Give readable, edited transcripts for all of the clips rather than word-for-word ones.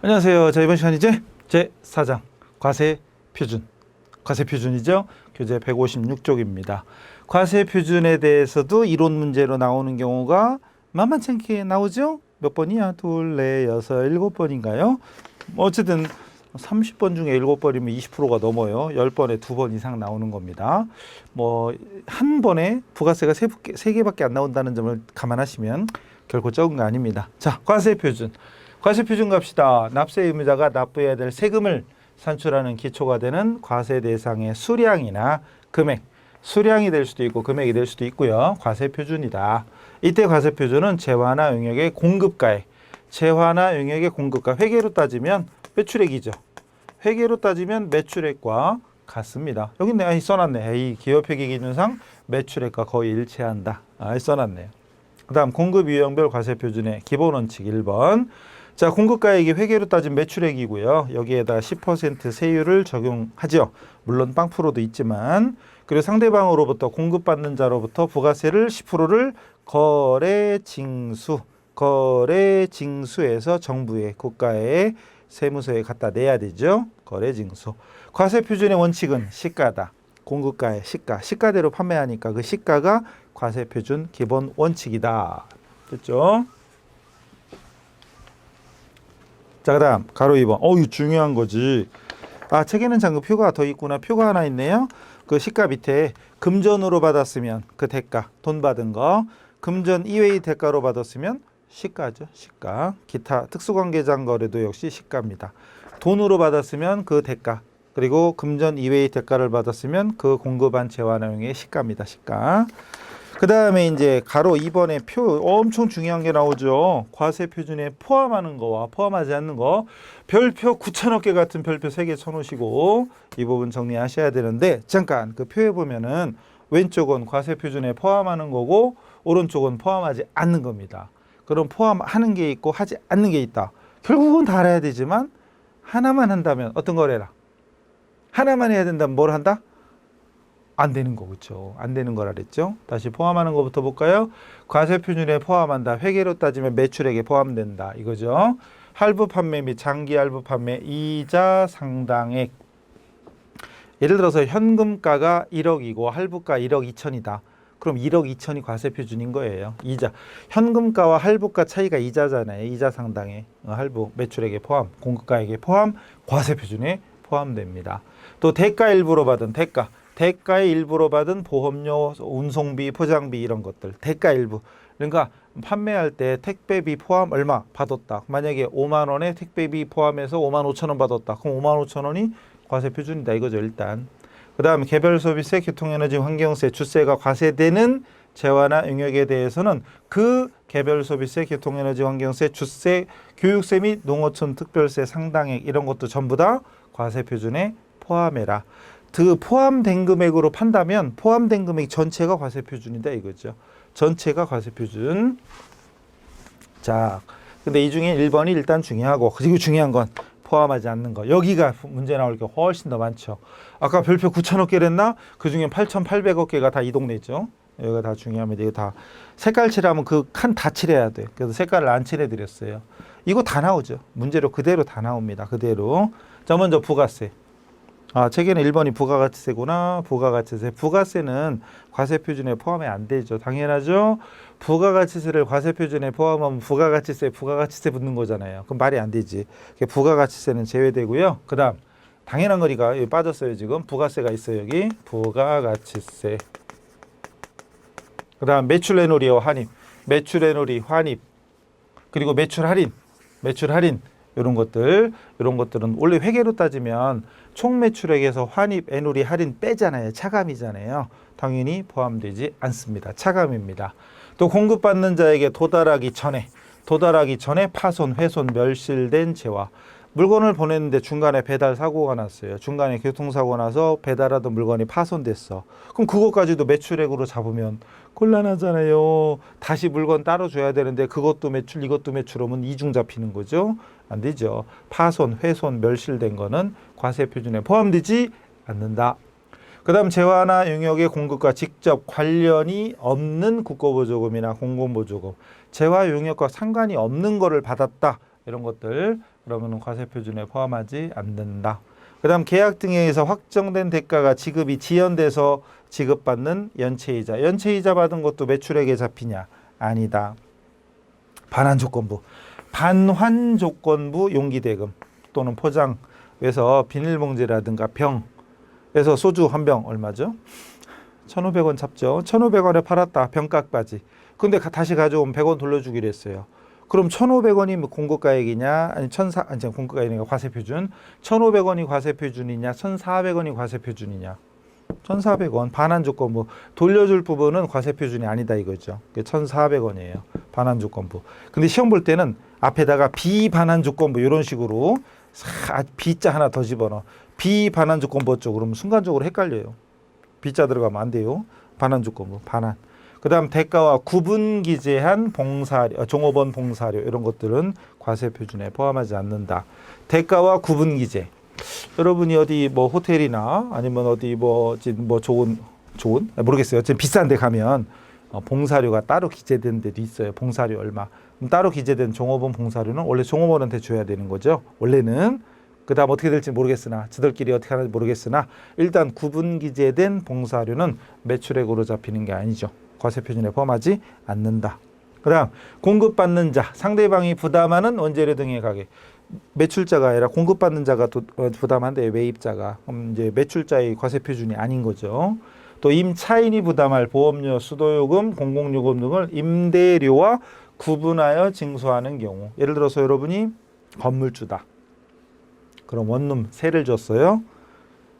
안녕하세요. 자, 이번 시간 이제 제4장 과세표준. 과세표준이죠. 교재 156쪽입니다. 과세표준에 대해서도 이론 문제로 나오는 경우가 만만치 않게 나오죠. 몇 번이야? 둘, 넷, 여섯, 7번인가요? 어쨌든 30번 중에 7번이면 20%가 넘어요. 10번에 2번 이상 나오는 겁니다. 한 번에 부가세가 3개밖에 안 나온다는 점을 감안하시면 결코 적은 거 아닙니다. 자, 과세표준. 과세표준 갑시다. 납세 의무자가 납부해야 될 세금을 산출하는 기초가 되는 과세 대상의 수량이나 금액, 수량이 될 수도 있고 금액이 될 수도 있고요. 과세표준이다. 이때 과세표준은 재화나 용역의 공급가액, 재화나 용역의 공급가, 회계로 따지면 매출액이죠. 회계로 따지면 매출액과 같습니다. 여기 내가 써놨네. 이 기업회계 기준상 매출액과 거의 일치한다. 써놨네요. 그 다음 공급 유형별 과세표준의 기본 원칙 1번. 자, 공급가액이 회계로 따진 매출액이고요. 여기에다 10% 세율을 적용하죠. 물론 빵프로도 있지만. 그리고 상대방으로부터 공급받는 자로부터 부가세를 10%를 거래징수에서 정부의 국가의 세무서에 갖다 내야 되죠. 거래징수. 과세표준의 원칙은 시가다. 공급가의 시가대로 판매하니까 그 시가가 과세표준 기본 원칙이다. 됐죠? 자, 그 다음 가로 2번. 이거 중요한 거지. 책에는 잠깐 표가 더 있구나. 표가 하나 있네요. 그 시가 밑에 금전으로 받았으면 그 대가, 돈 받은 거. 금전 이외의 대가로 받았으면 시가죠. 시가. 기타 특수관계장 거래도 역시 시가입니다. 돈으로 받았으면 그 대가. 그리고 금전 이외의 대가를 받았으면 그 공급한 재화나용의 시가입니다. 시가. 그 다음에 이제 가로 2번에 표 엄청 중요한 게 나오죠. 과세표준에 포함하는 거와 포함하지 않는 거. 별표 9천억 개 같은 별표 3개 쳐놓으시고 이 부분 정리하셔야 되는데, 잠깐 그 표에 보면은 왼쪽은 과세표준에 포함하는 거고 오른쪽은 포함하지 않는 겁니다. 그럼 포함하는 게 있고 하지 않는 게 있다. 결국은 다 알아야 되지만 하나만 한다면 어떤 걸 해라? 하나만 해야 된다면 뭘 한다? 안 되는 거, 그렇죠? 안 되는 거라 그랬죠? 다시 포함하는 것부터 볼까요? 과세표준에 포함한다. 회계로 따지면 매출액에 포함된다. 이거죠. 할부 판매 및 장기 할부 판매 이자 상당액. 예를 들어서 현금가가 1억이고 할부가 1억 2천이다. 그럼 1억 2천이 과세표준인 거예요. 이자. 현금가와 할부가 차이가 이자잖아요. 이자 상당액. 할부, 매출액에 포함, 공급가액에 포함, 과세표준에 포함됩니다. 또 대가 일부로 받은 대가의 일부로 받은 보험료, 운송비, 포장비 이런 것들. 대가 일부. 그러니까 판매할 때 택배비 포함 얼마 받았다. 만약에 5만 원에 택배비 포함해서 5만 5천 원 받았다. 그럼 5만 5천 원이 과세표준이다 이거죠, 일단. 그 다음에 개별소비세, 교통에너지, 환경세, 주세가 과세되는 재화나 용역에 대해서는 그 개별소비세, 교통에너지, 환경세, 주세, 교육세 및 농어촌 특별세 상당액 이런 것도 전부 다 과세표준에 포함해라. 그 포함된 금액으로 판다면 포함된 금액 전체가 과세표준이다 이거죠. 전체가 과세표준. 자, 근데 이 중에 1번이 일단 중요하고, 그리고 중요한 건 포함하지 않는 거. 여기가 문제 나올 게 훨씬 더 많죠. 아까 별표 9천억 개랬나? 그 중에 8,800억 개가 다 이동됐죠. 여기가 다 중요합니다. 이거 다 색깔 칠하면 그 칸 다 칠해야 돼. 그래서 색깔을 안 칠해드렸어요. 이거 다 나오죠. 문제로 그대로 다 나옵니다. 그대로. 자, 먼저 부가세. 책에는 1번이 부가가치세구나. 부가가치세. 부가세는 과세표준에 포함이 안 되죠. 당연하죠. 부가가치세를 과세표준에 포함하면 부가가치세 붙는 거잖아요. 그럼 말이 안 되지. 부가가치세는 제외되고요. 그 다음 당연한 거니까 여기 빠졌어요. 지금 부가세가 있어요. 여기 부가가치세. 그 다음 매출애놀이와 환입. 매출애놀이, 환입. 그리고 매출할인. 이런 것들은 원래 회계로 따지면 총 매출액에서 환입, 애놀이, 할인 빼잖아요. 차감이잖아요. 당연히 포함되지 않습니다. 차감입니다. 또 공급받는 자에게 도달하기 전에 파손, 훼손, 멸실된 재화. 물건을 보냈는데 중간에 배달 사고가 났어요. 중간에 교통사고 나서 배달하던 물건이 파손됐어. 그럼 그것까지도 매출액으로 잡으면 곤란하잖아요. 다시 물건 따로 줘야 되는데 그것도 매출, 이것도 매출하면 이중 잡히는 거죠. 안 되죠. 파손, 훼손, 멸실된 거는 과세표준에 포함되지 않는다. 그 다음 재화나 용역의 공급과 직접 관련이 없는 국고보조금이나 공공보조금, 재화 용역과 상관이 없는 거를 받았다. 이런 것들 그러면 과세표준에 포함하지 않는다. 그 다음 계약 등에 의해서 확정된 대가가 지급이 지연돼서 지급받는 연체이자. 연체이자 받은 것도 매출액에 잡히냐? 아니다. 반환조건부. 반환조건부 용기대금 또는 포장에서 비닐봉지라든가 병에서 소주 한 병 얼마죠? 1,500원 잡죠. 1,500원에 팔았다. 병값까지. 근데 다시 가져오면 100원 돌려주기로 했어요. 그럼 1,500원이 공급가액이냐? 아니 공급가액이니까 과세표준. 1,500원이 과세표준이냐? 1,400원이 과세표준이냐? 1,400원 반환조건부. 돌려줄 부분은 과세표준이 아니다 이거죠. 1,400원이에요. 반환조건부. 근데 시험 볼 때는 앞에다가 비반환조건부 이런 식으로 B자 하나 더 집어넣어. 비반환조건부 쪽 그러면 순간적으로 헷갈려요. B자 들어가면 안 돼요. 반환조건부. 반환. 그 다음 대가와 구분기재한 봉사료, 종업원 봉사료 이런 것들은 과세표준에 포함하지 않는다. 대가와 구분기재. 여러분이 어디 뭐 호텔이나 아니면 어디 뭐 좋은 모르겠어요. 지금 비싼 데 가면 봉사료가 따로 기재된 데도 있어요. 봉사료 얼마. 따로 기재된 종업원 봉사료는 원래 종업원한테 줘야 되는 거죠. 원래는. 그 다음 어떻게 될지 모르겠으나 저들끼리 어떻게 하는지 모르겠으나 일단 구분기재된 봉사료는 매출액으로 잡히는 게 아니죠. 과세표준에 포함하지 않는다. 그 다음 공급받는 자, 상대방이 부담하는 원재료 등의 가격. 매출자가 아니라 공급받는 자가 부담한대. 매입자가. 이제 매출자의 과세표준이 아닌 거죠. 또 임차인이 부담할 보험료, 수도요금, 공공요금 등을 임대료와 구분하여 징수하는 경우. 예를 들어서 여러분이 건물주다. 그럼 원룸 세를 줬어요.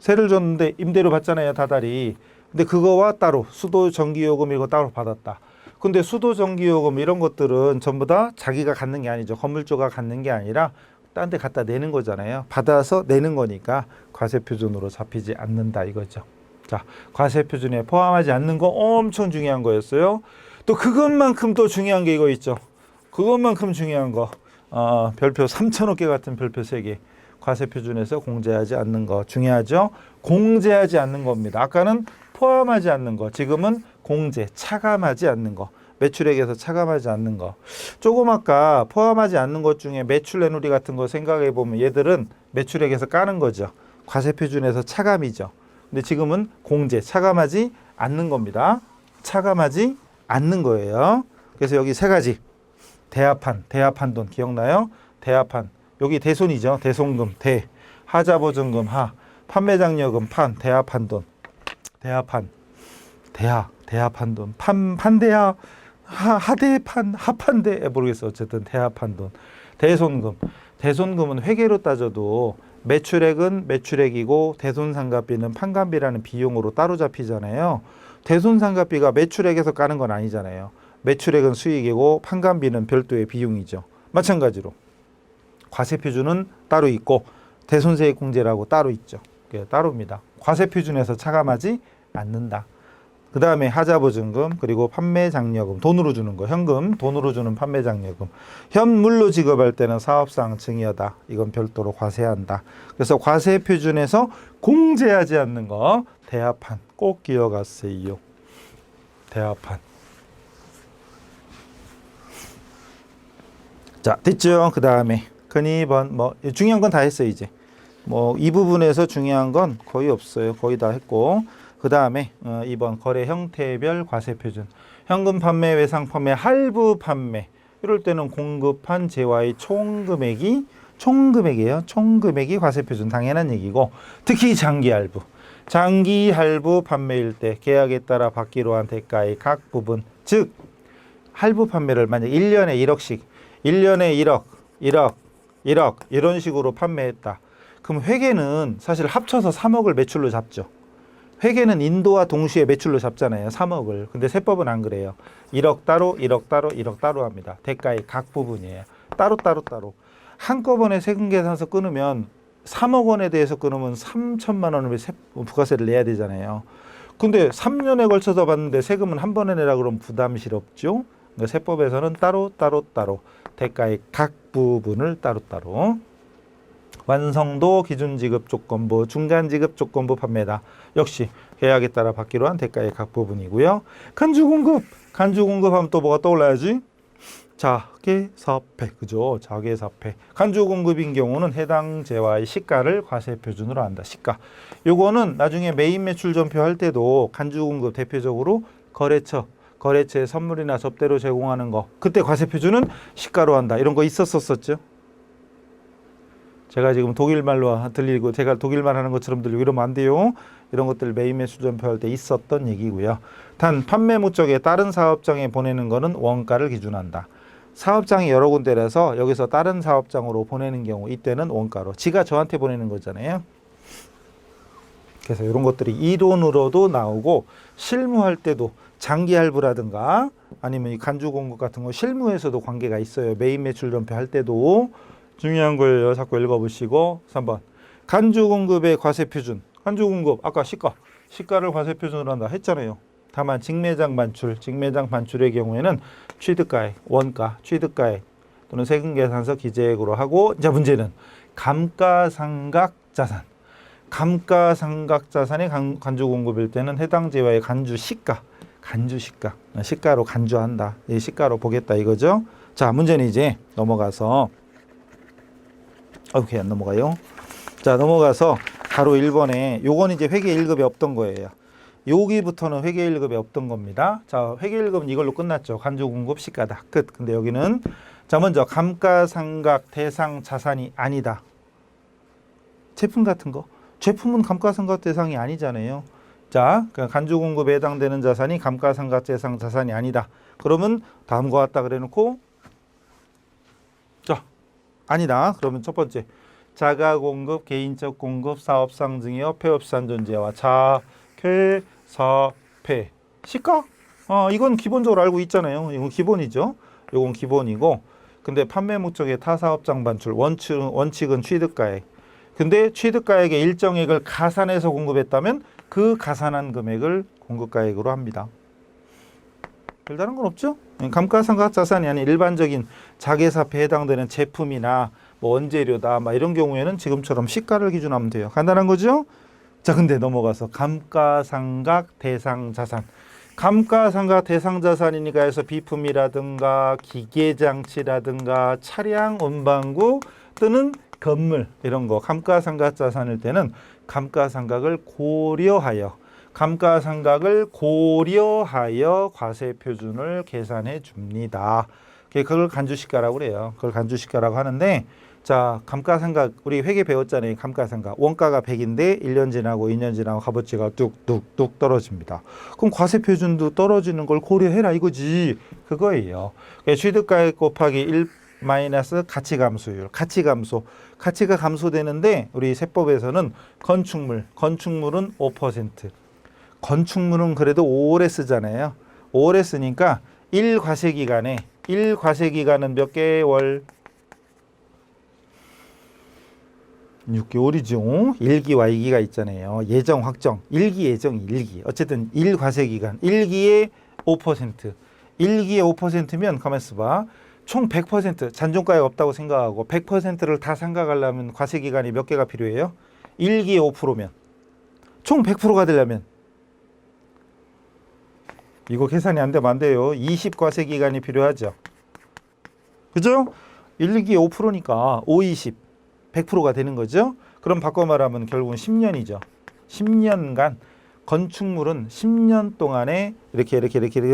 세를 줬는데 임대료 받잖아요. 다달이. 근데 그거와 따로 수도 전기요금 이거 따로 받았다. 근데 수도 전기요금 이런 것들은 전부 다 자기가 갖는 게 아니죠. 건물주가 갖는 게 아니라 딴 데 갖다 내는 거잖아요. 받아서 내는 거니까 과세표준으로 잡히지 않는다 이거죠. 자, 과세표준에 포함하지 않는 거 엄청 중요한 거였어요. 또 그것만큼 또 중요한 게 이거 있죠. 그것만큼 중요한 거. 별표 3,000억 개 같은 별표 3개. 과세표준에서 공제하지 않는 거 중요하죠. 공제하지 않는 겁니다. 아까는 포함하지 않는 거, 지금은 공제, 차감하지 않는 거, 매출액에서 차감하지 않는 거. 조금 아까 포함하지 않는 것 중에 매출 내누리 같은 거 생각해 보면 얘들은 매출액에서 까는 거죠. 과세표준에서 차감이죠. 근데 지금은 공제, 차감하지 않는 겁니다. 차감하지 않는 거예요. 그래서 여기 세 가지. 대합한 돈 기억나요? 대합한. 여기 대손이죠. 대손금, 하자보증금, 판매장려금, 대합한 돈. 대합한 돈. 판대하, 하대판, 합판대, 모르겠어. 어쨌든 대합한 돈. 대손금은 회계로 따져도 매출액은 매출액이고 대손상가비는 판관비라는 비용으로 따로 잡히잖아요. 대손상가비가 매출액에서 까는 건 아니잖아요. 매출액은 수익이고 판관비는 별도의 비용이죠. 마찬가지로 과세표준은 따로 있고 대손세액 공제라고 따로 있죠. 따로입니다. 과세표준에서 차감하지 않는다. 그 다음에 하자보증금 그리고 판매장려금 돈으로 주는 거 현금 돈으로 주는 판매장려금 현물로 지급할 때는 사업상 증여다. 이건 별도로 과세한다. 그래서 과세표준에서 공제하지 않는 거 대합한 꼭 기억하세요. 대합한. 자 됐죠. 그 다음에 근이번 중요한 건 다 했어요. 이제 이 부분에서 중요한 건 거의 없어요. 거의 다 했고 그 다음에 2번 거래 형태별 과세표준 현금 판매, 외상 판매, 할부 판매 이럴 때는 공급한 재화의 총금액이에요. 총금액이 과세표준 당연한 얘기고 특히 장기 할부 판매일 때 계약에 따라 받기로 한 대가의 각 부분 즉 할부 판매를 만약 1년에 1억씩 1년에 1억 이런 식으로 판매했다. 그럼 회계는 사실 합쳐서 3억을 매출로 잡죠. 회계는 인도와 동시에 매출로 잡잖아요. 3억을. 근데 세법은 안 그래요. 1억 따로 1억 따로 합니다. 대가의 각 부분이에요. 따로. 한꺼번에 세금 계산서 끊으면 3억 원에 대해서 끊으면 3천만 원을 부가세를 내야 되잖아요. 근데 3년에 걸쳐서 받는데 세금은 한 번에 내라 그러면 부담스럽죠. 그러니까 세법에서는 따로 대가의 각 부분을 따로 완성도 기준지급조건부 중간지급조건부 판매다. 역시 계약에 따라 받기로 한 대가의 각 부분이고요. 간주공급 하면 또 뭐가 떠올라야지? 자계사폐, 그죠? 자계사폐. 간주 공급인 경우는 해당 재화의 시가를 과세 표준으로 한다. 시가. 요거는 나중에 메인 매출 전표 할 때도 간주 공급 대표적으로 거래처에 선물이나 접대로 제공하는 거. 그때 과세 표준은 시가로 한다. 이런 거 있었었죠. 제가 지금 독일말로 들리고 제가 독일말 하는 것처럼 들리고 이러면 안 돼요. 이런 것들 메인 매출 전표할 때 있었던 얘기고요. 단 판매 목적에 다른 사업장에 보내는 거는 원가를 기준한다. 사업장이 여러 군데라서 여기서 다른 사업장으로 보내는 경우 이때는 원가로. 지가 저한테 보내는 거잖아요. 그래서 이런 것들이 이론으로도 나오고 실무할 때도 장기 할부라든가 아니면 이 간주 공급 같은 거 실무에서도 관계가 있어요. 메인 매출 전표 할 때도 중요한 거예요. 자꾸 읽어보시고 3번 간주 공급의 과세 표준. 간주 공급 아까 시가를 과세 표준으로 한다 했잖아요. 다만 직매장 반출의 경우에는 취득가액, 원가, 취득가액 또는 세금 계산서 기재액으로 하고 이제 문제는 감가상각자산. 감가상각자산이 간주 공급일 때는 해당 재화의 간주 시가로 간주한다. 이 시가로 보겠다 이거죠. 자, 문제는 이제 넘어가서 오케이 안 넘어가요. 자, 넘어가서 바로 1번에 요건 이제 회계 1급이 없던 거예요. 여기부터는 회계 1급이 없던 겁니다. 자, 회계 1급은 이걸로 끝났죠. 간주 공급 시가다. 끝. 근데 여기는 자, 먼저 감가상각 대상 자산이 아니다. 제품 같은 거. 제품은 감가상각 대상이 아니잖아요. 자, 간주 공급에 해당되는 자산이 감가상각 대상 자산이 아니다. 그러면 다음과 같다 그래 놓고 자, 아니다. 그러면 첫 번째 자가 공급, 개인적 공급, 사업상 증여, 폐업산 존재와 자회사폐 시가? 이건 기본적으로 알고 있잖아요. 이건 기본이죠. 이건 기본이고, 근데 판매 목적의 타 사업장 반출 원칙은 취득가액. 근데 취득가액의 일정액을 가산해서 공급했다면 그 가산한 금액을 공급가액으로 합니다. 별다른 건 없죠? 감가상각 자산이 아닌 일반적인 자계사폐에 해당되는 제품이나 뭐 원재료다 막 이런 경우에는 지금처럼 시가를 기준하면 돼요. 간단한 거죠? 자, 근데 넘어가서 감가상각 대상 자산. 감가상각 대상 자산이니까 해서 비품이라든가 기계장치라든가 차량 운반구 또는 건물 이런 거 감가상각 자산일 때는 감가상각을 고려하여 과세 표준을 계산해 줍니다. 그걸 간주시가라고 그래요. 그걸 간주시가라고 하는데 자, 감가상각 우리 회계 배웠잖아요. 감가상각 원가가 100인데 1년 지나고 2년 지나고 값어치가 뚝뚝뚝 떨어집니다. 그럼 과세 표준도 떨어지는 걸 고려해라 이거지. 그거예요. 취득가액 곱하기 1 마이너스 가치 감소율. 가치가 감소되는데 우리 세법에서는 건축물은 5%. 건축물은 그래도 5래 쓰잖아요. 5래 쓰니까 1과세기간은 몇 개월? 6개월이죠. 1기와 2기가 있잖아요. 예정, 확정. 1기, 예정, 1기. 어쨌든 1과세기간. 1기에 5%. 1기에 5%면 가만히 있어봐. 총 100% 잔존가액 없다고 생각하고 100%를 다 상각하려면 과세기간이 몇 개가 필요해요? 1기에 5%면. 총 100%가 되려면 이거 계산이 안 되면 안 돼요. 20과세기간이 필요하죠. 그죠? 1기에 5%니까 5, 20. 100%가 되는 거죠. 그럼 바꿔 말하면 결국은 10년이죠. 10년간 건축물은 10년 동안에 이렇게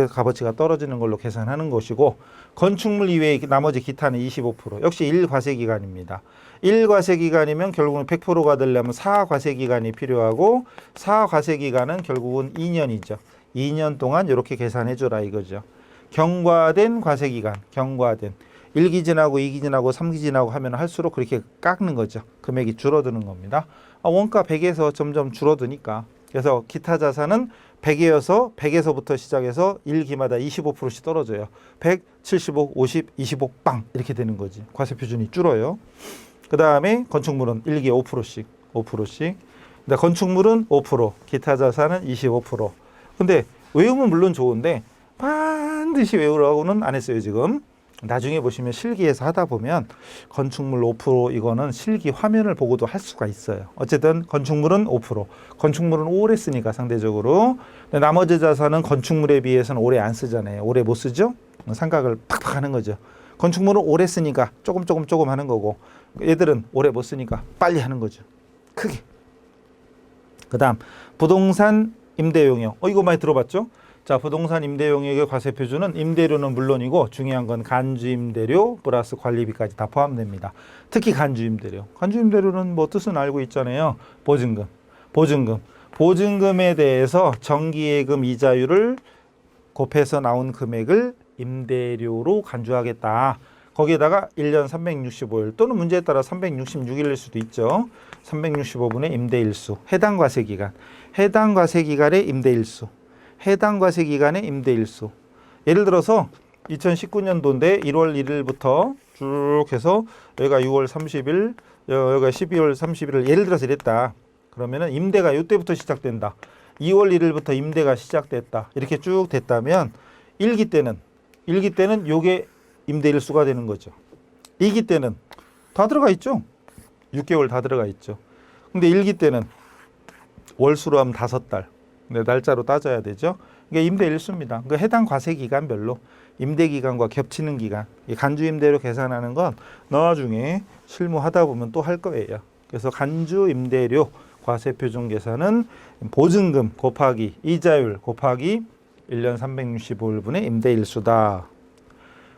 값어치가 떨어지는 걸로 계산하는 것이고 건축물 이외의 나머지 기타는 25%. 역시 1과세기간입니다. 1과세기간이면 결국은 100%가 되려면 4과세기간이 필요하고 4과세기간은 결국은 2년이죠. 2년 동안 이렇게 계산해 줘라 이거죠. 경과된 과세기간, 1기 지나고 2기 지나고 3기 지나고 하면 할수록 그렇게 깎는 거죠. 금액이 줄어드는 겁니다. 원가 100에서 점점 줄어드니까. 그래서 기타 자산은 100이어서 100에서부터 시작해서 1기마다 25%씩 떨어져요. 100, 75, 50, 25, 빵 이렇게 되는 거지. 과세 표준이 줄어요. 그 다음에 건축물은 1기에 5%씩. 근데 건축물은 5%, 기타 자산은 25%. 근데 외우면 물론 좋은데 반드시 외우라고는 안 했어요 지금. 나중에 보시면 실기에서 하다 보면 건축물 5% 이거는 실기 화면을 보고도 할 수가 있어요. 어쨌든 건축물은 5%, 건축물은 오래 쓰니까 상대적으로. 근데 나머지 자산은 건축물에 비해서는 오래 안 쓰잖아요. 오래 못 쓰죠? 상각을 팍팍 하는 거죠. 건축물은 오래 쓰니까 조금 하는 거고 얘들은 오래 못 쓰니까 빨리 하는 거죠. 크게. 그다음 부동산 임대용역. 이거 많이 들어봤죠? 자, 부동산 임대용역의 과세표준은 임대료는 물론이고 중요한 건 간주임대료 플러스 관리비까지 다 포함됩니다. 특히 간주임대료. 간주임대료는 뭐 뜻은 알고 있잖아요. 보증금에 대해서 정기예금 이자율을 곱해서 나온 금액을 임대료로 간주하겠다. 거기에다가 1년 365일 또는 문제에 따라 366일일 수도 있죠. 365분의 임대일수, 해당 과세기간, 해당 과세기간의 임대일수, 해당 과세기간의 임대일수. 예를 들어서 2019년도인데 1월 1일부터 쭉 해서 여기가 6월 30일, 여기가 12월 31일 예를 들어서 이랬다. 그러면은 임대가 이때부터 시작된다. 2월 1일부터 임대가 시작됐다. 이렇게 쭉 됐다면 1기 때는 요게 임대일수가 되는 거죠. 2기 때는 다 들어가 있죠. 6개월 다 들어가 있죠. 근데 1기 때는 월수로 하면 5달. 네, 날짜로 따져야 되죠. 이게 임대일수입니다. 그 해당 과세기간별로 임대기간과 겹치는 기간, 간주임대료 계산하는 건 나중에 실무하다 보면 또 할 거예요. 그래서 간주임대료 과세표준 계산은 보증금 곱하기 이자율 곱하기 1년 365일분의 임대일수다.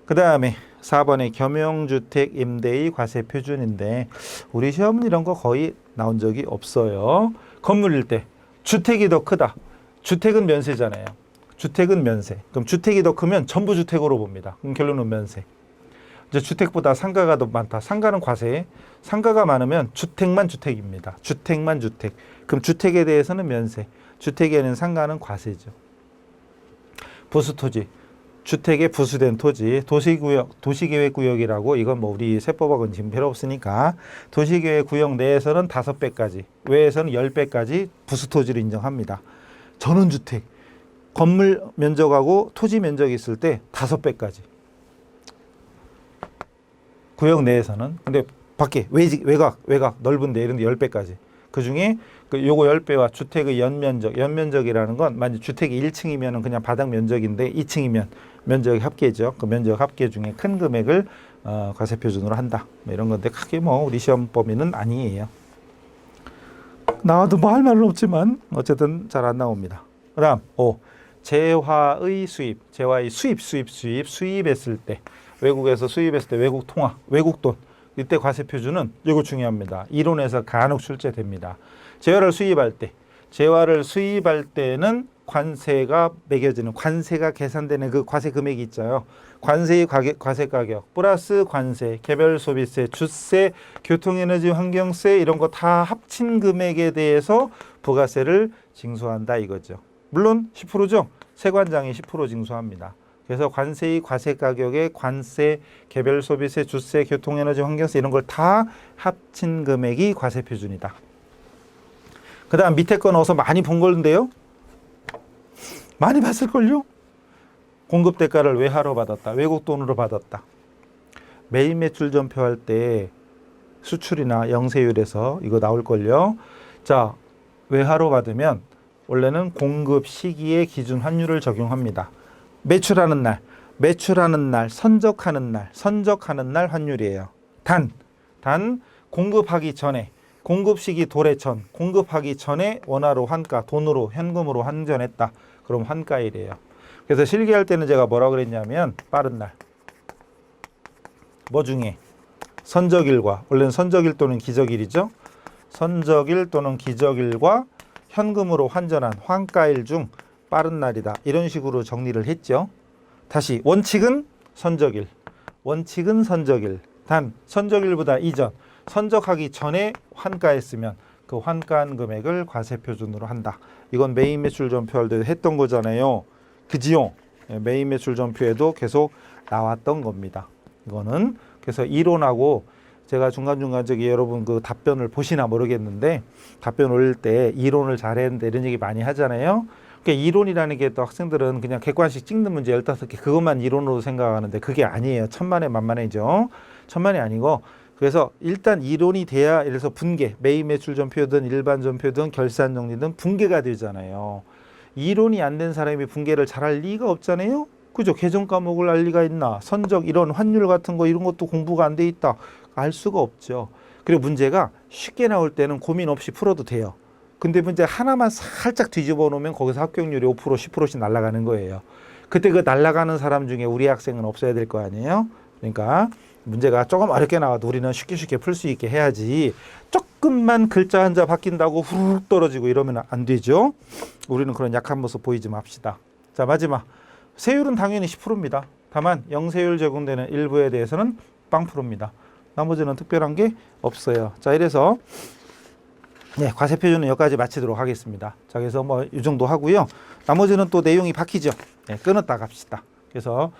그 다음에 4번의 겸용주택 임대의 과세표준인데 우리 시험은 이런 거 거의 나온 적이 없어요. 건물일 때 주택이 더 크다. 주택은 면세잖아요. 주택은 면세. 그럼 주택이 더 크면 전부 주택으로 봅니다. 그럼 결론은 면세. 이제 주택보다 상가가 더 많다. 상가는 과세. 상가가 많으면 주택만 주택입니다. 주택만 주택. 그럼 주택에 대해서는 면세. 주택에는 상가는 과세죠. 부수토지. 주택에 부수된 토지, 도시구역, 도시계획구역이라고 이건 뭐 우리 세법학은 지금 필요 없으니까 도시계획구역 내에서는 5배까지, 외에서는 10배까지 부수토지를 인정합니다. 전원주택, 건물 면적하고 토지 면적이 있을 때 5배까지. 구역 내에서는. 근데 밖에 외곽 넓은데 이런 데 10배까지. 그 중에 요거 10배와 주택의 연면적이라는 건 만약 주택이 1층이면 그냥 바닥 면적인데 2층이면 면적이 합계죠. 그 면적 합계 중에 큰 금액을 과세표준으로 한다. 뭐 이런 건데 크게 뭐 우리 시험 범위는 아니에요. 나와도 뭐 할 말은 없지만 어쨌든 잘 안 나옵니다. 그 다음 5. 재화의 수입했을 때 외국에서 수입했을 때 외국 통화, 외국 돈 이때 과세표준은 이거 중요합니다. 이론에서 간혹 출제됩니다. 재화를 수입할 때는 관세가 매겨지는 관세가 계산되는 그 과세 금액이 있죠. 관세의 과세 가격 플러스 관세, 개별 소비세, 주세, 교통에너지 환경세 이런 거 다 합친 금액에 대해서 부가세를 징수한다 이거죠. 물론 10%죠. 세관장이 10% 징수합니다. 그래서 관세의 과세 가격에 관세, 개별 소비세, 주세, 교통에너지 환경세 이런 걸 다 합친 금액이 과세 표준이다. 그 다음 밑에 거 넣어서 많이 본 건데요. 많이 봤을걸요? 공급 대가를 외화로 받았다. 외국 돈으로 받았다. 매입 매출 전표할 때 수출이나 영세율에서 이거 나올걸요. 자, 외화로 받으면 원래는 공급 시기의 기준 환율을 적용합니다. 매출하는 날, 선적하는 날 환율이에요. 단 공급하기 전에, 공급 시기 도래전, 공급하기 전에 원화로 환가, 돈으로, 현금으로 환전했다. 그럼 환가일이에요. 그래서 실기할 때는 제가 뭐라 그랬냐면 빠른 날. 뭐 중에 선적일과, 원래는 선적일 또는 기적일이죠. 선적일 또는 기적일과 현금으로 환전한 환가일 중 빠른 날이다. 이런 식으로 정리를 했죠. 다시 원칙은 선적일. 단 선적일보다 이전, 선적하기 전에 환가했으면 그 환가한 금액을 과세표준으로 한다. 이건 메인 매출 전표할 때 했던 거잖아요. 그지요? 메인 매출 전표에도 계속 나왔던 겁니다. 이거는 그래서 이론하고 제가 중간중간 여러분 그 답변을 보시나 모르겠는데 답변 올릴 때 이론을 잘했는데 이런 얘기 많이 하잖아요. 그러니까 이론이라는 게 또 학생들은 그냥 객관식 찍는 문제 15개 그것만 이론으로 생각하는데 그게 아니에요. 천만에 만만해죠. 천만이 아니고 그래서 일단 이론이 돼야 이래서 분계, 매입 매출 전표든 일반 전표든 결산 정리든 분계가 되잖아요. 이론이 안 된 사람이 분계를 잘할 리가 없잖아요. 그죠? 계정 과목을 알 리가 있나? 선적 이런 환율 같은 거 이런 것도 공부가 안 돼 있다. 알 수가 없죠. 그리고 문제가 쉽게 나올 때는 고민 없이 풀어도 돼요. 근데 문제 하나만 살짝 뒤집어 놓으면 거기서 합격률이 5% 10%씩 날아가는 거예요. 그때 그 날아가는 사람 중에 우리 학생은 없어야 될 거 아니에요? 그러니까 문제가 조금 어렵게 나와도 우리는 쉽게 풀 수 있게 해야지 조금만 글자 한자 바뀐다고 후루룩 떨어지고 이러면 안 되죠. 우리는 그런 약한 모습 보이지 맙시다. 자, 마지막. 세율은 당연히 10%입니다. 다만 영세율 적용되는 일부에 대해서는 0%입니다. 나머지는 특별한 게 없어요. 자, 이래서 네, 과세 표준은 여기까지 마치도록 하겠습니다. 자, 그래서 뭐 이 정도 하고요. 나머지는 또 내용이 바뀌죠. 네, 끊었다 갑시다. 그래서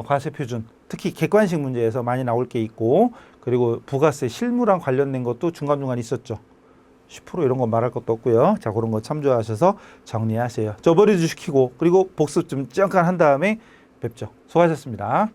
과세 표준, 특히 객관식 문제에서 많이 나올 게 있고, 그리고 부가세 실무랑 관련된 것도 중간중간 있었죠. 10% 이런 거 말할 것도 없고요. 자, 그런 거 참조하셔서 정리하세요. 저버리지 시키고 그리고 복습 좀 잠깐 한 다음에 뵙죠. 수고하셨습니다.